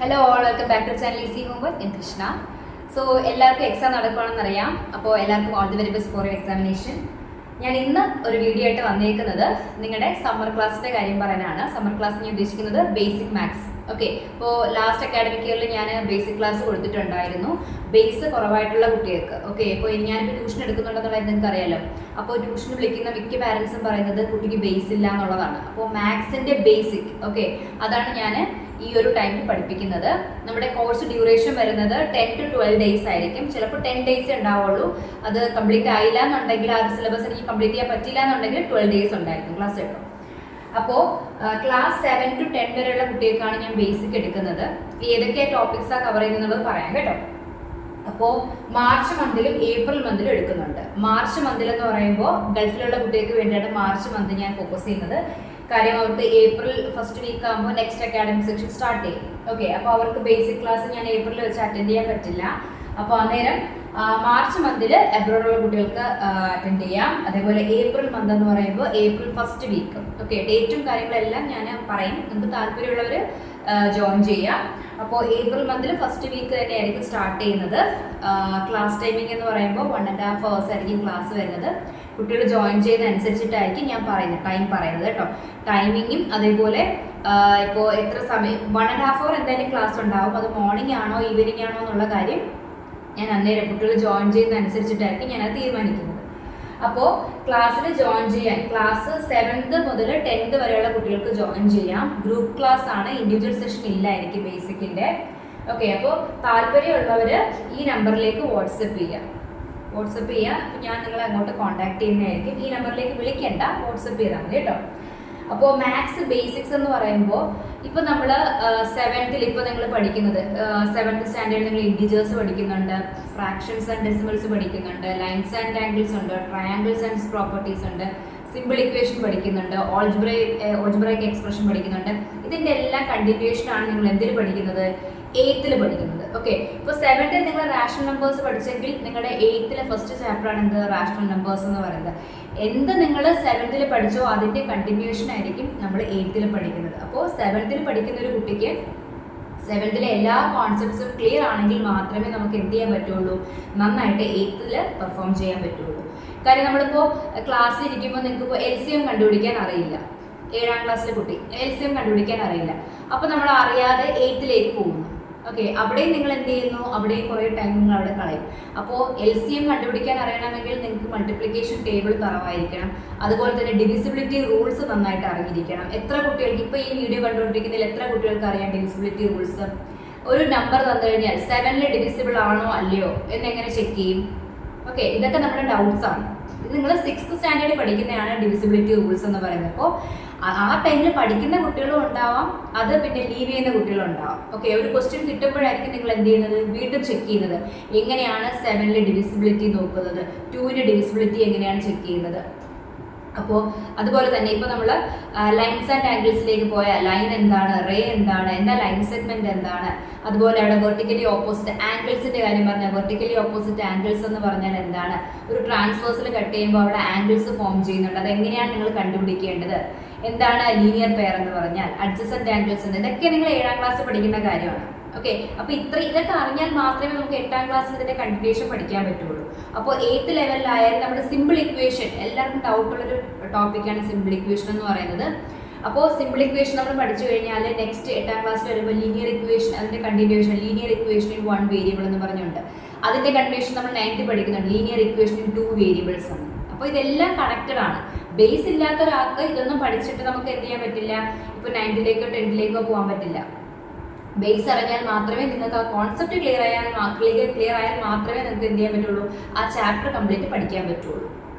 Hello all, welcome back to channel easy homework. ഞാൻ Krishna. So എല്ലാവർക്കും exam നടക്കുകയാണെന്നറിയാം. അപ്പോൾ എല്ലാവർക്കും all the very best for examination. ഞാൻ ഇന്ന് ഒരു വീഡിയോ ആയിട്ട് വന്നേക്കുന്നത് നിങ്ങളുടെ സമ്മർ ക്ലാസ്സിൻ്റെ കാര്യം പറയാനാണ്. സമ്മർ ക്ലാസ് ഞാൻ ഉദ്ദേശിക്കുന്നത് ബേസിക് മാത്സ്. ഓക്കെ, ഇപ്പോൾ ലാസ്റ്റ് അക്കാഡമിക് ഇയറിൽ ഞാൻ ബേസിക് ക്ലാസ് കൊടുത്തിട്ടുണ്ടായിരുന്നു, ബേസ് കുറവായിട്ടുള്ള കുട്ടികൾക്ക്. ഓക്കെ, ഇപ്പോൾ ഞാനിപ്പോൾ ട്യൂഷൻ എടുക്കുന്നുണ്ടെന്നുള്ളത് നിങ്ങൾക്ക് അറിയാലോ. അപ്പോൾ ട്യൂഷൻ വിളിക്കുന്ന മിക്ക പാരൻസും പറയുന്നത് കുട്ടിക്ക് ബേസ് ഇല്ല എന്നുള്ളതാണ്. അപ്പോൾ മാത്സിൻ്റെ ബേസിക് അതാണ് ഞാൻ ഈ ഒരു ടൈമിൽ പഠിപ്പിക്കുന്നത്. നമ്മുടെ കോഴ്സ് ഡ്യൂറേഷൻ വരുന്നത് 10 to 12 days ആയിരിക്കും. ചിലപ്പോൾ 10 days ഉണ്ടാവുള്ളൂ. അത് കംപ്ലീറ്റ് ആയില്ല എന്നുണ്ടെങ്കിൽ, ആ സിലബസ് എനിക്ക് കംപ്ലീറ്റ് ചെയ്യാൻ പറ്റില്ല എന്നുണ്ടെങ്കിൽ 12 days ഉണ്ടായിരിക്കും ക്ലാസ് കേട്ടോ. അപ്പോൾ ക്ലാസ് 7 to 10 വരെയുള്ള കുട്ടികൾക്കാണ് ഞാൻ ബേസിക് എടുക്കുന്നത്. ഏതൊക്കെ ടോപ്പിക്സാണ് കവർ ചെയ്യുന്നത് പറയാം കേട്ടോ. അപ്പോൾ മാർച്ച് മന്തിലും ഏപ്രിൽ മന്തിലും എടുക്കുന്നുണ്ട്. മാർച്ച് മന്തിൽ എന്ന് പറയുമ്പോൾ ഗൾഫിലുള്ള കുട്ടികൾക്ക് വേണ്ടിയിട്ട് മാർച്ച് മന്ത് ഞാൻ ഫോക്കസ് ചെയ്യുന്നത്. കാര്യം അവർക്ക് ഏപ്രിൽ ഫസ്റ്റ് വീക്ക് ആകുമ്പോൾ നെക്സ്റ്റ് അക്കാഡമിക് സെക്ഷൻ സ്റ്റാർട്ട് ചെയ്യും. ഓക്കെ, അപ്പോൾ അവർക്ക് ബേസിക് ക്ലാസ് ഞാൻ ഏപ്രിൽ വെച്ച് അറ്റൻഡ് ചെയ്യാൻ പറ്റില്ല. അപ്പോൾ അന്നേരം മാർച്ച് മന്തിൽ അബ്രോഡുള്ള കുട്ടികൾക്ക് അറ്റൻഡ് ചെയ്യാം. അതേപോലെ ഏപ്രിൽ മന്ത് എന്ന് പറയുമ്പോൾ ഏപ്രിൽ ഫസ്റ്റ് വീക്ക്. ഓക്കെ, ഡേറ്റും കാര്യങ്ങളെല്ലാം ഞാൻ പറയും, നിങ്ങൾക്ക് താല്പര്യമുള്ളവർ ജോയിൻ ചെയ്യാം. അപ്പോൾ ഏപ്രിൽ മന്തിൽ ഫസ്റ്റ് വീക്ക് തന്നെ ആയിരിക്കും സ്റ്റാർട്ട് ചെയ്യുന്നത്. ക്ലാസ് ടൈമിംഗ് എന്ന് പറയുമ്പോൾ 1.5 hours ആയിരിക്കും ക്ലാസ് വരുന്നത്. കുട്ടികൾ ജോയിൻ ചെയ്യുന്നതനുസരിച്ചിട്ടായിരിക്കും ഞാൻ ടൈം പറയുന്നത് കേട്ടോ. ടൈമിങ്ങും അതേപോലെ ഇപ്പോൾ എത്ര സമയം 1.5 hour എന്തായാലും ക്ലാസ് ഉണ്ടാവും. അത് മോർണിംഗ് ആണോ ഈവനിങ് ആണോ എന്നുള്ള കാര്യം ഞാൻ അന്നേരം കുട്ടികൾ ജോയിൻ ചെയ്യുന്നതനുസരിച്ചിട്ടായിരിക്കും ഞാനത് തീരുമാനിക്കുന്നത്. അപ്പോൾ ക്ലാസ്സിൽ ജോയിൻ ചെയ്യാൻ ക്ലാസ് 7th മുതൽ 10th വരെയുള്ള കുട്ടികൾക്ക് ജോയിൻ ചെയ്യാം. ഗ്രൂപ്പ് ക്ലാസ് ആണ്, ഇൻഡിവിജ്വൽ സെഷൻ ഇല്ല എനിക്ക് ബേസിക്കിൻ്റെ. ഓക്കെ, അപ്പോൾ താല്പര്യമുള്ളവർ ഈ നമ്പറിലേക്ക് വാട്സപ്പ് ചെയ്യുക. അപ്പോൾ ഞാൻ നിങ്ങളെ അങ്ങോട്ട് കോൺടാക്ട് ചെയ്യുന്നതായിരിക്കും. ഈ നമ്പറിലേക്ക് വിളിക്കേണ്ട, വാട്സപ്പ് ചെയ്താൽ മതി കേട്ടോ. അപ്പോൾ മാത്സ് ബേസിക്സ് എന്ന് പറയുമ്പോൾ ഇപ്പോൾ നമ്മൾ 7th ഇപ്പോൾ നിങ്ങൾ പഠിക്കുന്നത് 7th സ്റ്റാൻഡേർഡ് നിങ്ങൾ ഇൻഡിജേഴ്സ് പഠിക്കുന്നുണ്ട്, ഫ്രാക്ഷൻസ് ആൻഡ് ഡെസിമൽസ് പഠിക്കുന്നുണ്ട്, ലൈൻസ് ആൻഡ് ആംഗിൾസ് ഉണ്ട്, ട്രയാങ്കിൾസ് ആൻഡ് പ്രോപ്പർട്ടീസ് ഉണ്ട്, സിമ്പിൾ ഇക്വേഷൻ പഠിക്കുന്നുണ്ട്, ഓൾജിബ്രൈക് എക്സ്പ്രഷൻ പഠിക്കുന്നുണ്ട്. ഇതിൻ്റെ എല്ലാം കണ്ടിന്യൂഷനാണ് നിങ്ങൾ എന്തിൽ പഠിക്കുന്നത്? 8th പഠിക്കുന്നത്. ഓക്കെ, ഇപ്പോൾ 7th നിങ്ങൾ റാഷണൽ നമ്പേഴ്സ് പഠിച്ചെങ്കിൽ നിങ്ങളുടെ 8th ഫസ്റ്റ് ചാപ്റ്ററാണ് എന്ത്? റാഷണൽ നമ്പേഴ്സ് എന്ന് പറയുന്നത്. എന്ത് നിങ്ങൾ 7th പഠിച്ചോ അതിൻ്റെ കണ്ടിന്യൂഷൻ ആയിരിക്കും നമ്മൾ 8th പഠിക്കുന്നത്. അപ്പോൾ 7th പഠിക്കുന്ന ഒരു കുട്ടിക്ക് 7th എല്ലാ കോൺസെപ്റ്റ്സും ക്ലിയർ ആണെങ്കിൽ മാത്രമേ നമുക്ക് എന്ത് ചെയ്യാൻ പറ്റുള്ളൂ? നന്നായിട്ട് 8th പെർഫോം ചെയ്യാൻ പറ്റുള്ളൂ. കാര്യം നമ്മളിപ്പോൾ ക്ലാസ്സിൽ ഇരിക്കുമ്പോൾ നിങ്ങൾക്ക് ഇപ്പോൾ LCM കണ്ടുപിടിക്കാൻ അറിയില്ല. 7ാം ക്ലാസ്സിലെ കുട്ടി LCM കണ്ടുപിടിക്കാൻ അറിയില്ല. അപ്പോൾ നമ്മൾ അറിയാതെ 8th പോകുന്നു. ഓക്കെ, അവിടെയും നിങ്ങൾ എന്ത് ചെയ്യുന്നു? അവിടെയും കുറേ ടൈം നിങ്ങൾ അവിടെ കളയും. അപ്പോൾ LCM കണ്ടുപിടിക്കാൻ അറിയണമെങ്കിൽ നിങ്ങൾക്ക് മൾട്ടിപ്ലിക്കേഷൻ ടേബിൾ തറവായിരിക്കണം. അതുപോലെ തന്നെ ഡിവിസിബിലിറ്റി റൂൾസ് നന്നായിട്ട് അറിഞ്ഞിരിക്കണം. എത്ര കുട്ടികൾക്ക് ഇപ്പോൾ ഈ വീഡിയോ കണ്ടുകൊണ്ടിരിക്കുന്നതിൽ എത്ര കുട്ടികൾക്ക് അറിയാം ഡിവിസിബിലിറ്റി റൂൾസ്? ഒരു നമ്പർ തന്നു കഴിഞ്ഞാൽ 7ൽ ഡിവിസിബിൾ ആണോ അല്ലയോ എന്നെങ്ങനെ ചെക്ക് ചെയ്യും? ഓക്കെ, ഇതൊക്കെ നമ്മുടെ ഡൗട്ട്സ് ആണ്. ഇത് നിങ്ങൾ 6th സ്റ്റാൻഡേർഡിൽ പഠിക്കുന്നതാണ് ഡിവിസിബിലിറ്റി റൂൾസ് എന്ന് പറയുന്നത്. അപ്പോൾ ആ ടൈമിൽ പഠിക്കുന്ന കുട്ടികളും ഉണ്ടാവാം, അത് പിന്നെ ലീവ് ചെയ്യുന്ന കുട്ടികളും ഉണ്ടാവാം. ഓക്കെ, ഒരു ക്വസ്റ്റ്യൻ കിട്ടുമ്പോഴായിരിക്കും നിങ്ങൾ എന്ത് ചെയ്യുന്നത്? വീണ്ടും ചെക്ക് ചെയ്യുന്നത്. എങ്ങനെയാണ് 7ൽ ഡിവിസിബിലിറ്റി നോക്കുന്നത്? 2ന്റെ ഡിവിസിബിലിറ്റി എങ്ങനെയാണ് ചെക്ക് ചെയ്യുന്നത്? അപ്പോൾ അതുപോലെ തന്നെ ഇപ്പോൾ നമ്മൾ ലൈൻസ് ആൻഡ് ആംഗിൾസിലേക്ക് പോയാൽ ലൈൻ എന്താണ്, റേ എന്താണ്, എന്താ ലൈൻ സെഗ്മെന്റ് എന്താണ്, അതുപോലെ അവിടെ വെർട്ടിക്കലി ഓപ്പോസിറ്റ് ആംഗിൾസിന്റെ കാര്യം പറഞ്ഞാൽ വെർട്ടിക്കലി ഓപ്പോസിറ്റ് ആംഗിൾസ് എന്ന് പറഞ്ഞാൽ എന്താണ്? ഒരു ട്രാൻസ്വേഴ്സിൽ കട്ട് ചെയ്യുമ്പോൾ അവിടെ ആംഗിൾസ് ഫോം ചെയ്യുന്നുണ്ട്, അതെങ്ങനെയാണ് നിങ്ങൾ കണ്ടുപിടിക്കേണ്ടത്? എന്താണ് ലീനിയർ പെയർ എന്ന് പറഞ്ഞാൽ? അഡ്ജസന്റ് ആംഗിൾസ് ഉണ്ട്. ഇതൊക്കെ നിങ്ങൾ 7ാം ക്ലാസ് പഠിക്കുന്ന കാര്യമാണ്. ഓക്കെ, അപ്പോൾ ഇതൊക്കെ അറിഞ്ഞാൽ മാത്രമേ നമുക്ക് 8ാം ക്ലാസ്സിൽ ഇതിന്റെ കണ്ടിന്യൂഷൻ പഠിക്കാൻ പറ്റുള്ളൂ. അപ്പോൾ 8th ലെവലിലായാലും നമ്മുടെ സിമ്പിൾ ഇക്വേഷൻ എല്ലാവർക്കും ഡൗട്ടുള്ളൊരു ടോപ്പിക്കാണ് സിമ്പിൾ ഇക്വേഷൻ എന്ന് പറയുന്നത്. അപ്പോൾ സിമ്പിൾ ഇക്വേഷൻ നമ്മൾ പഠിച്ചു കഴിഞ്ഞാൽ നെക്സ്റ്റ് 8ാം ക്ലാസ്സിൽ വരുമ്പോൾ ലീനിയർ ഇക്വേഷൻ, അതിന്റെ continuation linear equation in 1 variable എന്ന് പറഞ്ഞുണ്ട്. അതിന്റെ കണ്ടിന്യൂഷൻ നമ്മൾ 9th പഠിക്കുന്നുണ്ട്, ലീനിയർ ഇക്വേഷൻ ഇൻ 2 വേരിയബിൾസ് ആണ്. അപ്പോൾ ഇതെല്ലാം കണക്റ്റഡ് ആണ്. ബേസ് ഇല്ലാത്ത ഒരാൾക്ക് ഇതൊന്നും പഠിച്ചിട്ട് നമുക്ക് എന്ത് ചെയ്യാൻ പറ്റില്ല? ഇപ്പോൾ 9th 10th പോകാൻ പറ്റില്ല. ബേസ് അറിഞ്ഞാൽ മാത്രമേ നിങ്ങൾക്ക് ആ കോൺസെപ്റ്റ് ക്ലിയർ ആയാൽ മാത്രമേ നിങ്ങൾക്ക് എന്ത് ചെയ്യാൻ പറ്റുള്ളൂ? ആ ചാപ്റ്റർ കംപ്ലീറ്റ് പഠിക്കാൻ പറ്റുള്ളൂ.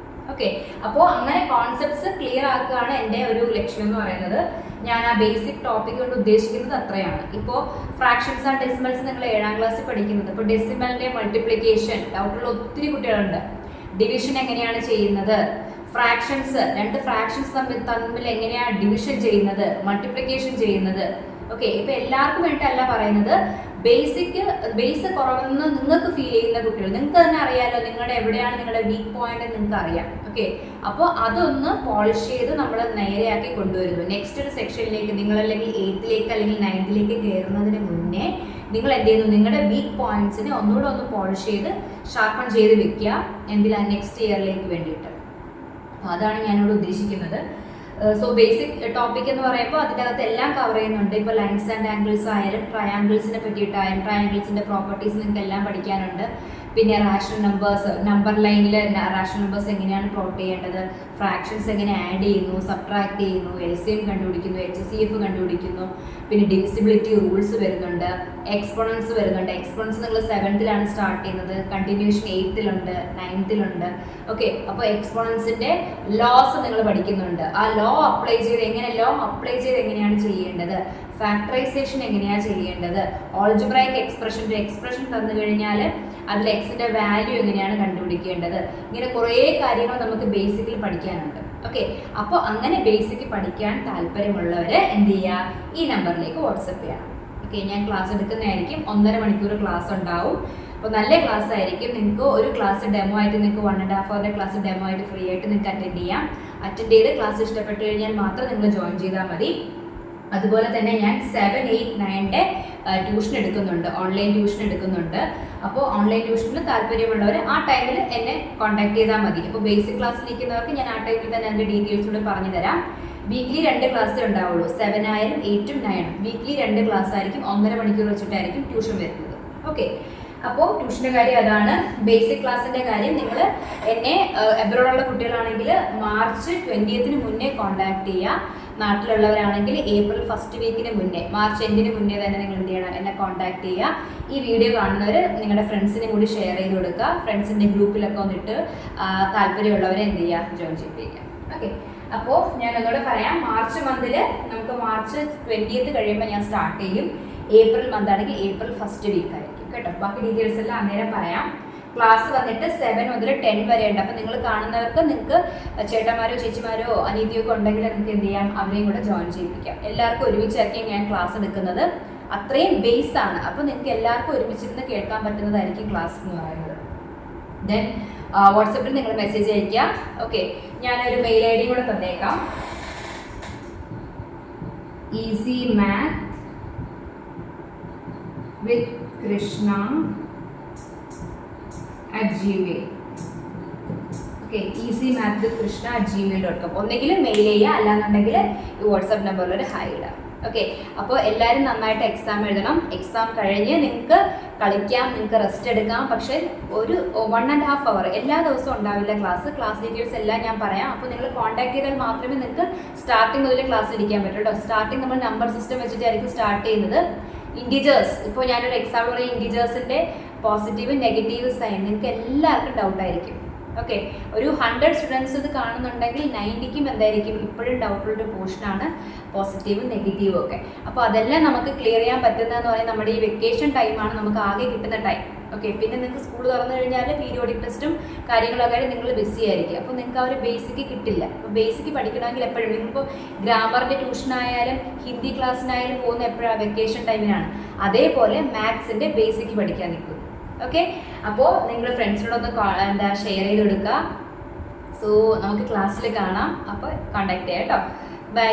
ഓക്കെ, അപ്പോൾ അങ്ങനെ കോൺസെപ്റ്റ്സ് ക്ലിയർ ആക്കുകയാണ് എൻ്റെ ഒരു ലക്ഷ്യം എന്ന് പറയുന്നത്. ഞാൻ ആ ബേസിക് ടോപ്പിക് കൊണ്ട് ഉദ്ദേശിക്കുന്നത് അത്രയാണ്. ഇപ്പോൾ ഫ്രാക്ഷൻസ് ആൻഡ് ഡെസിമൽസ് നിങ്ങൾ 7ാം ക്ലാസ്സിൽ പഠിക്കുന്നത്. ഇപ്പോൾ ഡെസിമലിൻ്റെ മൾട്ടിപ്ലിക്കേഷൻ ഡൗട്ടുള്ള ഒത്തിരി കുട്ടികളുണ്ട്. ഡിവിഷൻ എങ്ങനെയാണ് ചെയ്യുന്നത്? ഫ്രാക്ഷൻസ്, 2 ഫ്രാക്ഷൻസ് തമ്മിൽ എങ്ങനെയാണ് ഡിവിഷൻ ചെയ്യുന്നത്, മൾട്ടിപ്ലിക്കേഷൻ ചെയ്യുന്നത്, ഓക്കെ, ഇപ്പൊ എല്ലാവർക്കും വേണ്ടിയിട്ടല്ല പറയുന്നത്. ബേസ് കുറവെന്ന് നിങ്ങൾക്ക് ഫീൽ ചെയ്യുന്ന കുട്ടികൾ, നിങ്ങൾക്ക് തന്നെ അറിയാലോ നിങ്ങളുടെ എവിടെയാണ് നിങ്ങളുടെ വീക്ക് പോയിന്റ് നിങ്ങൾക്ക് അറിയാം. ഓക്കെ, അപ്പോൾ അതൊന്ന് പോളിഷ് ചെയ്ത് നമ്മൾ നേരെയാക്കി കൊണ്ടുവരുന്നു. നെക്സ്റ്റ് ഒരു സെക്ഷനിലേക്ക് നിങ്ങൾ അല്ലെങ്കിൽ 8th അല്ലെങ്കിൽ 9th കയറുന്നതിന് മുന്നേ നിങ്ങൾ എന്ത് ചെയ്യുന്നു, നിങ്ങളുടെ വീക്ക് പോയിന്റ്സിനെ ഒന്നുകൂടെ ഒന്ന് പോളിഷ് ചെയ്ത് ഷാർപ്പൺ ചെയ്ത് വെക്കുക. എന്തിനാ, നെക്സ്റ്റ് ഇയറിലേക്ക് വേണ്ടിയിട്ട്. അപ്പോൾ അതാണ് ഞാനിവിടെ ഉദ്ദേശിക്കുന്നത്. സോ ബേസിക് ടോപ്പിക് എന്ന് പറയുമ്പോൾ അതിൻ്റെ അകത്ത് എല്ലാം കവർ ചെയ്യുന്നുണ്ട്. ഇപ്പോൾ ലൈൻസ് ആൻഡ് ആംഗിൾസ് ആയാലും ട്രയാംഗിൾസിനെ പറ്റിയിട്ടായാലും ട്രയാംഗിൾസിൻ്റെ പ്രോപ്പർട്ടീസ് നിങ്ങൾക്ക് എല്ലാം പഠിക്കാനുണ്ട്. പിന്നെ റാഷണൽ നമ്പേഴ്സ്, നമ്പർ ലൈനിൽ റാഷണൽ നമ്പേഴ്സ് എങ്ങനെയാണ് പ്ലോട്ട് ചെയ്യേണ്ടത്, ഫ്രാക്ഷൻസ് എങ്ങനെ ആഡ് ചെയ്യുന്നു, സബ്ട്രാക്ട് ചെയ്യുന്നു, LCM കണ്ടുപിടിക്കുന്നു, HCF കണ്ടുപിടിക്കുന്നു, പിന്നെ ഡിവിസിബിലിറ്റി റൂൾസ് വരുന്നുണ്ട്, എക്സ്പോണൻസ് വരുന്നുണ്ട്. എക്സ്പോണൻസ് നിങ്ങൾ 7th സ്റ്റാർട്ട് ചെയ്യുന്നത്, കണ്ടിന്യൂഷൻ 8th 9th. ഓക്കെ, അപ്പോൾ എക്സ്പോണൻസിന്റെ ലോസ് നിങ്ങൾ പഠിക്കുന്നുണ്ട്. ആ ലോ അപ്ലൈ ചെയ്ത് എങ്ങനെയാണ് ചെയ്യേണ്ടത്, ഫാക്ടറൈസേഷൻ എങ്ങനെയാണ് ചെയ്യേണ്ടത്, ഓൾജിബ്രൈക് എക്സ്പ്രഷൻ തന്നു കഴിഞ്ഞാൽ അതിൽ എക്സിന്റെ വാല്യൂ എങ്ങനെയാണ് കണ്ടുപിടിക്കേണ്ടത്, ഇങ്ങനെ കുറേ കാര്യങ്ങൾ നമുക്ക് ബേസിക്കലി പഠിക്കാനുണ്ട്. ഓക്കെ, അപ്പോൾ അങ്ങനെ ബേസിക് പഠിക്കാൻ താല്പര്യമുള്ളവർ എന്ത് ചെയ്യുക, ഈ നമ്പറിലേക്ക് വാട്സപ്പ് ചെയ്യണം. ഓക്കെ, ഞാൻ ക്ലാസ് എടുക്കുന്നതായിരിക്കും. 1.5 മണിക്കൂർ ക്ലാസ് ഉണ്ടാവും. അപ്പോൾ നല്ല ക്ലാസ് ആയിരിക്കും. നിങ്ങൾക്ക് ഒരു ക്ലാസ് ഡെമോ ആയിട്ട് നിങ്ങൾക്ക് 1.5 hour ക്ലാസ് ഡെമോ ആയിട്ട് ഫ്രീ ആയിട്ട് നിങ്ങൾക്ക് അറ്റൻഡ് ചെയ്ത് ക്ലാസ് ഇഷ്ടപ്പെട്ട് കഴിഞ്ഞാൽ മാത്രം നിങ്ങൾ ജോയിൻ ചെയ്താൽ മതി. അതുപോലെ തന്നെ ഞാൻ 7, 8, 9 ട്യൂഷൻ എടുക്കുന്നുണ്ട്, ഓൺലൈൻ ട്യൂഷൻ എടുക്കുന്നുണ്ട്. അപ്പോൾ ഓൺലൈൻ ട്യൂഷനിൽ താല്പര്യമുള്ളവർ ആ ടൈമിൽ എന്നെ കോൺടാക്ട് ചെയ്താൽ മതി. അപ്പോൾ ബേസിക് ക്ലാസ്സിൽ നിൽക്കുന്നവർക്ക് ഞാൻ ആ ടൈമിൽ തന്നെ അതിൻ്റെ ഡീറ്റെയിൽസ് കൂടെ പറഞ്ഞു തരാം. വീക്ക്ലി 2 ക്ലാസ്സേ ഉണ്ടാവുള്ളൂ, 7 ആയാലും 8ഉം 9ഉം. വീക്ക്ലി 2 ക്ലാസ് ആയിരിക്കും, 1.5 മണിക്കൂർ വെച്ചിട്ടായിരിക്കും ട്യൂഷൻ വരുന്നത്. ഓക്കെ, അപ്പോൾ ട്യൂഷൻ്റെ കാര്യം അതാണ്. ബേസിക് ക്ലാസ്സിൻ്റെ കാര്യം നിങ്ങൾ എന്നെ എബ്രോഡുള്ള കുട്ടികളാണെങ്കിൽ മാർച്ച് 20th മുന്നേ കോൺടാക്ട് ചെയ്യുക. നാട്ടിലുള്ളവരാണെങ്കിൽ ഏപ്രിൽ 1st വീക്കിന് മുന്നേ, മാർച്ച് എൻഡിന് മുന്നേ തന്നെ നിങ്ങൾ എന്ത് ചെയ്യണം, എന്നെ കോൺടാക്ട് ചെയ്യുക. ഈ വീഡിയോ കാണുന്നവർ നിങ്ങളുടെ ഫ്രണ്ട്സിനും കൂടി ഷെയർ ചെയ്ത് കൊടുക്കുക. ഫ്രണ്ട്സിൻ്റെ ഗ്രൂപ്പിലൊക്കെ വന്നിട്ട് താല്പര്യമുള്ളവരെ എന്ത് ചെയ്യുക, ജോയിൻ ചെയ്യിപ്പിക്കുക. ഓക്കെ, അപ്പോൾ ഞാൻ ഒന്നുകൂടെ പറയാം. മാർച്ച് മന്തിൽ നമുക്ക് മാർച്ച് 20th കഴിയുമ്പോൾ ഞാൻ സ്റ്റാർട്ട് ചെയ്യും. ഏപ്രിൽ മന്ത് ആണെങ്കിൽ ഏപ്രിൽ 1st വീക്ക് ആയിരിക്കും കേട്ടോ. ബാക്കി ഡീറ്റെയിൽസ് എല്ലാം അന്നേരം പറയാം. ക്ലാസ് വന്നിട്ട് 7 മുതൽ 10 വരെ ഉണ്ട്. അപ്പോൾ നിങ്ങൾ കാണുന്നവർക്ക് നിങ്ങൾക്ക് ചേട്ടന്മാരോ ചേച്ചിമാരോ അനീതിയോ ഒക്കെ ഉണ്ടെങ്കിൽ നിങ്ങൾക്ക് എന്ത് ചെയ്യാം, അവരെയും കൂടെ ജോയിൻ ചെയ്യിപ്പിക്കാം. എല്ലാവർക്കും ഒരുമിച്ചായിരിക്കും ഞാൻ ക്ലാസ് എടുക്കുന്നത്. അത്രയും ബേസ് ആണ്. അപ്പോൾ നിങ്ങൾക്ക് എല്ലാവർക്കും ഒരുമിച്ചിരുന്ന് കേൾക്കാൻ പറ്റുന്നതായിരിക്കും ക്ലാസ് എന്ന് പറയുന്നത്. ദെൻ വാട്സപ്പിൽ നിങ്ങൾ മെസ്സേജ് അയയ്ക്കുക. ഓക്കെ, ഞാനൊരു മെയിൽ ID കൂടെ തന്നേക്കാം. easymath@krishna@gmail. Okay, easymath@krishna@gmail.com. ഒന്നെങ്കിൽ മെയിൽ ചെയ്യുക, അല്ലാന്നുണ്ടെങ്കിൽ ഈ വാട്സാപ്പ് നമ്പറിലൊരു ഹായ് ഇടാം. ഓക്കെ, അപ്പോൾ എല്ലാവരും നന്നായിട്ട് എക്സാം എഴുതണം. എക്സാം കഴിഞ്ഞ് നിങ്ങൾക്ക് കളിക്കാം, നിങ്ങൾക്ക് റെസ്റ്റ് എടുക്കാം. പക്ഷേ ഒരു 1.5 hour എല്ലാ ദിവസവും ഉണ്ടാവില്ല ക്ലാസ് ഡീറ്റെയിൽസ് എല്ലാം ഞാൻ പറയാം. അപ്പോൾ നിങ്ങൾ കോൺടാക്ട് ചെയ്താൽ മാത്രമേ നിങ്ങൾക്ക് സ്റ്റാർട്ടിങ് മുതൽ ക്ലാസ് ഇരിക്കാൻ പറ്റുള്ളൂ. സ്റ്റാർട്ടിങ് നമ്മൾ നമ്പർ സിസ്റ്റം വെച്ചിട്ടായിരിക്കും സ്റ്റാർട്ട് ചെയ്യുന്നത്. ഇൻഡിജേഴ്സ്, ഇപ്പോൾ ഞാനൊരു എക്സാമ്പിൾ പറയും, ഇൻഡിജേഴ്സിൻ്റെ പോസിറ്റീവ് നെഗറ്റീവ് സൈൻ നിങ്ങൾക്ക് എല്ലാവർക്കും ഡൗട്ടായിരിക്കും. ഓക്കെ, ഒരു 100 സ്റ്റുഡൻസ് ഇത് കാണുന്നുണ്ടെങ്കിൽ 90ക്കും എന്തായിരിക്കും ഇപ്പോഴും ഡൗട്ടുള്ളൊരു പോർഷനാണ് പോസിറ്റീവും നെഗറ്റീവും ഒക്കെ. അപ്പോൾ അതെല്ലാം നമുക്ക് ക്ലിയർ ചെയ്യാൻ പറ്റുന്നതെന്ന് പറയുന്നത് നമ്മുടെ ഈ വെക്കേഷൻ ടൈമാണ് നമുക്ക് ആകെ കിട്ടുന്ന ടൈം. ഓക്കെ, പിന്നെ നിങ്ങൾക്ക് സ്കൂൾ തുറന്നു കഴിഞ്ഞാൽ പീരിയോഡിക് ടെസ്റ്റും കാര്യങ്ങളൊക്കെ നിങ്ങൾ ബിസി ആയിരിക്കും. അപ്പോൾ നിങ്ങൾക്ക് ആ ഒരു ബേസിക് കിട്ടില്ല. അപ്പോൾ ബേസിക് പഠിക്കണമെങ്കിൽ എപ്പോഴും നിങ്ങളിപ്പോൾ ഗ്രാമറിൻ്റെ ട്യൂഷനായാലും ഹിന്ദി ക്ലാസ്സിനായാലും പോകുന്ന എപ്പോഴാണ്, വെക്കേഷൻ ടൈമിനാണ്. അതേപോലെ മാത്സിൻ്റെ ബേസിക് പഠിക്കാൻ നിൽക്കും. ഓക്കെ, അപ്പോൾ നിങ്ങൾ ഫ്രണ്ട്സിനോടൊന്ന് ഷെയർ ചെയ്ത് കൊടുക്കുക. സോ നമുക്ക് ക്ലാസ്സിൽ കാണാം. അപ്പോൾ കോൺടാക്ട് ചെയ്യാം കേട്ടോ. ബൈ.